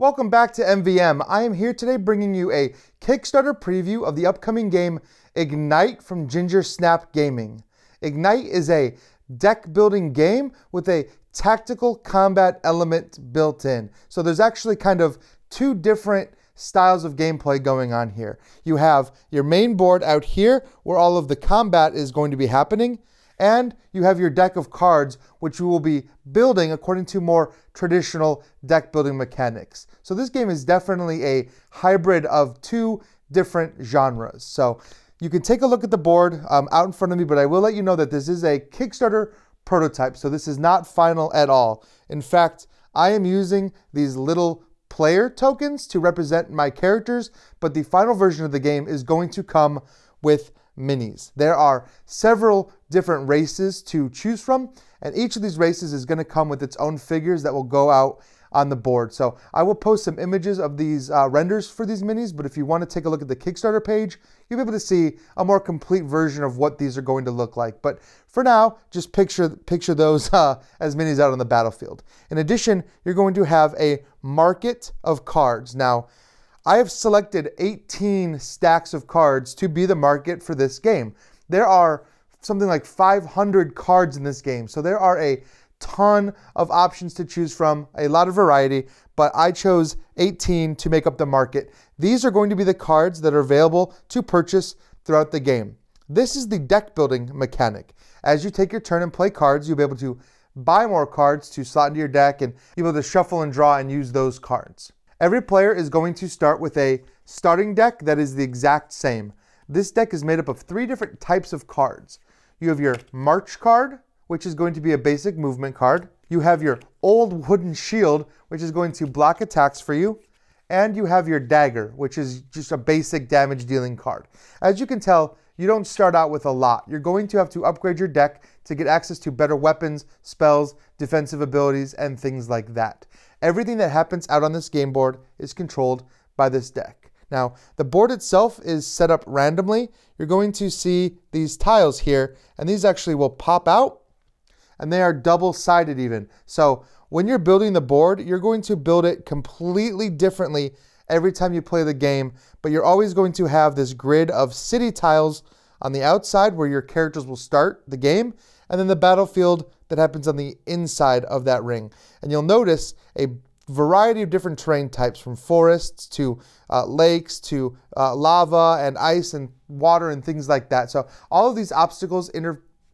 Welcome back to MVM. I am here today bringing you a Kickstarter preview of the upcoming game Ignite from Ginger Snap Gaming. Ignite is a deck building game with a tactical combat element built in. So there's actually kind of two different styles of gameplay going on here. You have your main board out here where all of the combat is going to be happening, and you have your deck of cards, which you will be building according to more traditional deck building mechanics. So this game is definitely a hybrid of two different genres. So you can take a look at the board out in front of me, but I will let you know that this is a Kickstarter prototype, so this is not final at all. In fact, I am using these little player tokens to represent my characters, but the final version of the game is going to come with minis. There are several different races to choose from, and each of these races is going to come with its own figures that will go out on the board. So I will post some images of these renders for these minis, but if you want to take a look at the Kickstarter page, you'll be able to see a more complete version of what these are going to look like. But for now, just picture those as minis out on the battlefield. In addition, you're going to have a market of cards. Now, I have selected 18 stacks of cards to be the market for this game. There are something like 500 cards in this game, so there are a ton of options to choose from, a lot of variety, but I chose 18 to make up the market. These are going to be the cards that are available to purchase throughout the game. This is the deck building mechanic. As you take your turn and play cards, you'll be able to buy more cards to slot into your deck and be able to shuffle and draw and use those cards. Every player is going to start with a starting deck that is the exact same. This deck is made up of 3 different types of cards. You have your March card, which is going to be a basic movement card. You have your Old Wooden Shield, which is going to block attacks for you. And you have your Dagger, which is just a basic damage dealing card. As you can tell, you don't start out with a lot. You're going to have to upgrade your deck to get access to better weapons, spells, defensive abilities, and things like that. Everything that happens out on this game board is controlled by this deck. Now, the board itself is set up randomly. You're going to see these tiles here, and these actually will pop out, and they are double-sided even. So when you're building the board, you're going to build it completely differently every time you play the game, but you're always going to have this grid of city tiles on the outside where your characters will start the game, and then the battlefield that happens on the inside of that ring. And you'll notice a variety of different terrain types, from forests to lakes to lava and ice and water and things like that. So all of these obstacles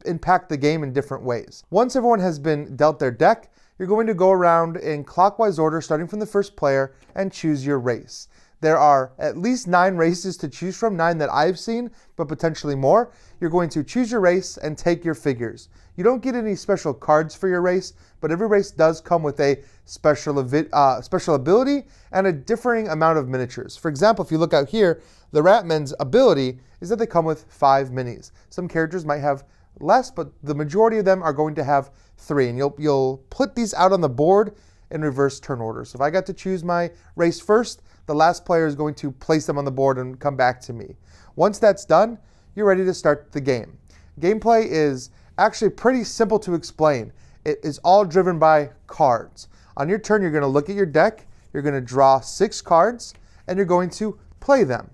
impact the game in different ways. Once everyone has been dealt their deck, you're going to go around in clockwise order, starting from the first player, and choose your race. There are at least 9 races to choose from, 9 that I've seen, but potentially more. You're going to choose your race and take your figures. You don't get any special cards for your race, but every race does come with a special ability and a differing amount of miniatures. For example, if you look out here, the Ratmen's ability is that they come with 5 minis. Some characters might have less, but the majority of them are going to have 3. And you'll put these out on the board in reverse turn order. So if I got to choose my race first, the last player is going to place them on the board and come back to me. Once that's done, you're ready to start the game. Gameplay is actually pretty simple to explain. It is all driven by cards. On your turn, you're going to look at your deck, you're going to draw 6 cards, and you're going to play them.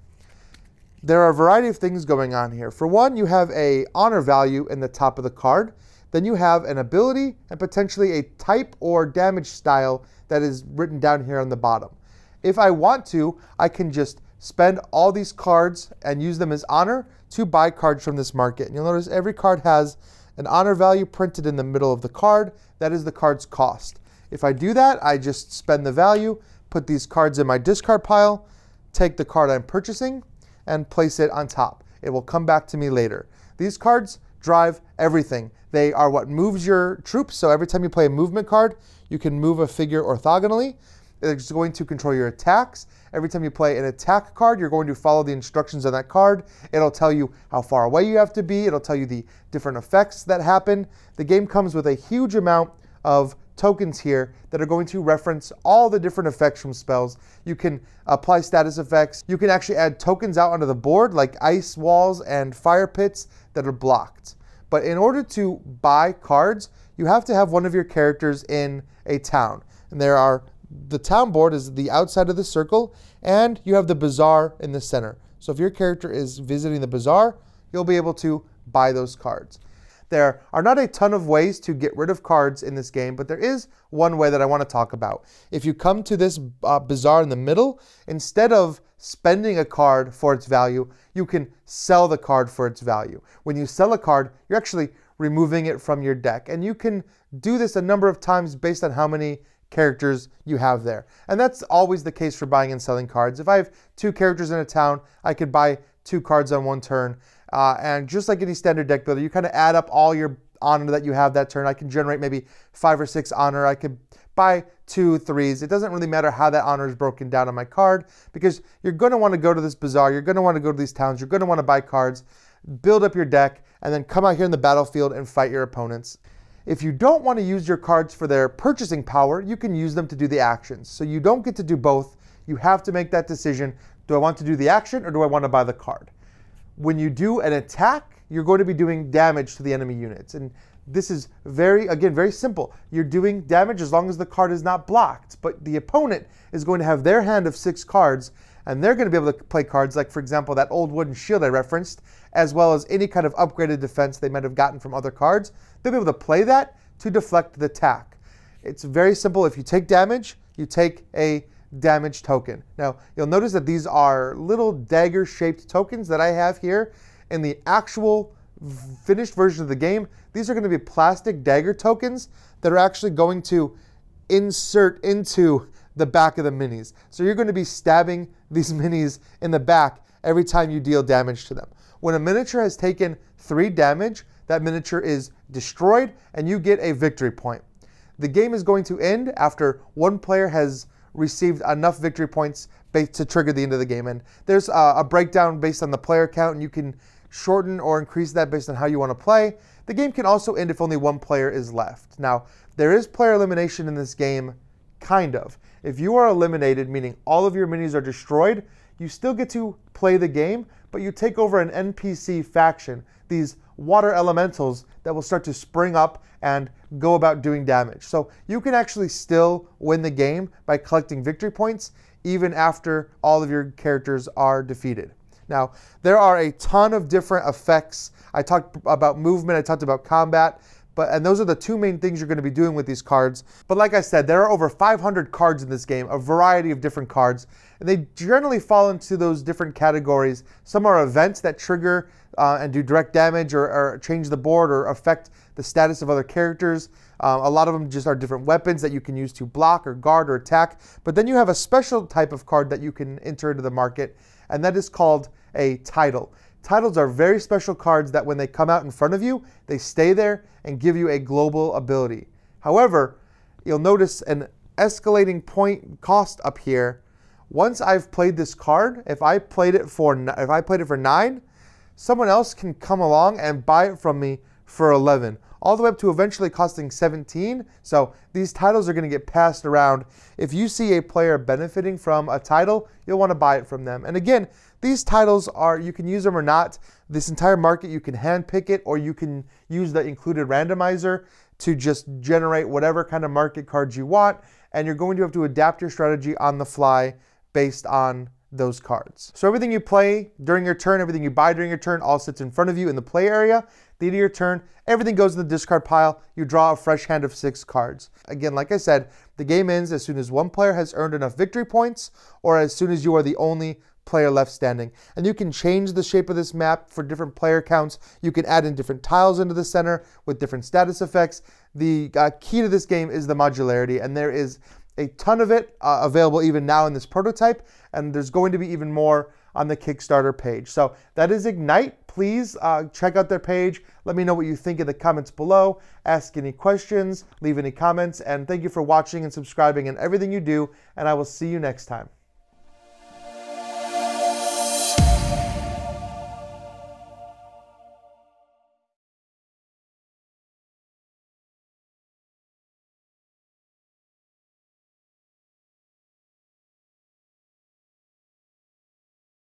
There are a variety of things going on here. For one, you have an honor value in the top of the card. Then you have an ability and potentially a type or damage style that is written down here on the bottom. If I want to, I can just spend all these cards and use them as honor to buy cards from this market. And you'll notice every card has an honor value printed in the middle of the card. That is the card's cost. If I do that, I just spend the value, put these cards in my discard pile, take the card I'm purchasing, and place it on top. It will come back to me later. These cards drive everything. They are what moves your troops, so every time you play a movement card, you can move a figure orthogonally. It's going to control your attacks. Every time you play an attack card, you're going to follow the instructions on that card. It'll tell you how far away you have to be. It'll tell you the different effects that happen. The game comes with a huge amount of tokens here that are going to reference all the different effects from spells. You can apply status effects. You can actually add tokens out onto the board, like ice walls and fire pits that are blocked. But in order to buy cards, you have to have one of your characters in a town. And there are the town board is the outside of the circle, and you have the bazaar in the center. So if your character is visiting the bazaar, you'll be able to buy those cards. There are not a ton of ways to get rid of cards in this game, but there is one way that I want to talk about. If you come to this bazaar in the middle, instead of spending a card for its value, you can sell the card for its value. When you sell a card, you're actually removing it from your deck, and you can do this a number of times based on how many characters you have there. And that's always the case for buying and selling cards. If I have 2 characters in a town, I could buy 2 cards on one turn. And just like any standard deck builder, you kind of add up all your honor that you have that turn. I can generate maybe 5 or 6 honor. I could buy 2 3s. It doesn't really matter how that honor is broken down on my card, because you're going to want to go to this bazaar. You're going to want to go to these towns. You're going to want to buy cards, build up your deck, and then come out here in the battlefield and fight your opponents. If you don't want to use your cards for their purchasing power, you can use them to do the actions. So you don't get to do both. You have to make that decision. Do I want to do the action, or do I want to buy the card? When you do an attack, you're going to be doing damage to the enemy units. And this is very simple. You're doing damage as long as the card is not blocked. But the opponent is going to have their hand of 6 cards, and they're going to be able to play cards like, for example, that old wooden shield I referenced, as well as any kind of upgraded defense they might have gotten from other cards. They'll be able to play that to deflect the attack. It's very simple. If you take damage, you take a damage token. Now, you'll notice that these are little dagger-shaped tokens that I have here. In the actual finished version of the game, these are going to be plastic dagger tokens that are actually going to insert into the back of the minis. So you're going to be stabbing these minis in the back every time you deal damage to them. When a miniature has taken 3 damage, that miniature is destroyed and you get a victory point. The game is going to end after one player has received enough victory points to trigger the end of the game. And there's a breakdown based on the player count, and you can shorten or increase that based on how you want to play. The game can also end if only one player is left. Now, there is player elimination in this game, kind of. If you are eliminated, meaning all of your minis are destroyed, you still get to play the game, but you take over an NPC faction, these water elementals that will start to spring up and go about doing damage. So you can actually still win the game by collecting victory points even after all of your characters are defeated. Now, there are a ton of different effects. I talked about movement, I talked about combat, and those are the 2 main things you're going to be doing with these cards. But like I said, there are over 500 cards in this game, a variety of different cards, and they generally fall into those different categories. Some are events that trigger and do direct damage or change the board or affect the status of other characters. A lot of them just are different weapons that you can use to block or guard or attack. But then you have a special type of card that you can enter into the market, and that is called a title. Titles are very special cards that when they come out in front of you, they stay there and give you a global ability. However, you'll notice an escalating point cost up here. Once I've played this card, if I played it for 9, someone else can come along and buy it from me for 11, all the way up to eventually costing 17. So these titles are going to get passed around. If you see a player benefiting from a title, you'll want to buy it from them. And again, these titles are, you can use them or not. This entire market, you can handpick it, or you can use the included randomizer to just generate whatever kind of market cards you want. And you're going to have to adapt your strategy on the fly based on those cards. So everything you play during your turn, everything you buy during your turn, all sits in front of you in the play area. At the end of your turn, everything goes in the discard pile. You draw a fresh hand of 6 cards. Again, like I said, the game ends as soon as one player has earned enough victory points, or as soon as you are the only player left standing. And you can change the shape of this map for different player counts. You can add in different tiles into the center with different status effects. The key to this game is the modularity, and there is a ton of it available even now in this prototype, and there's going to be even more on the Kickstarter page. So that is Ignite. Please check out their page. Let me know what you think in the comments below. Ask any questions, leave any comments, and thank you for watching and subscribing and everything you do, and I will see you next time.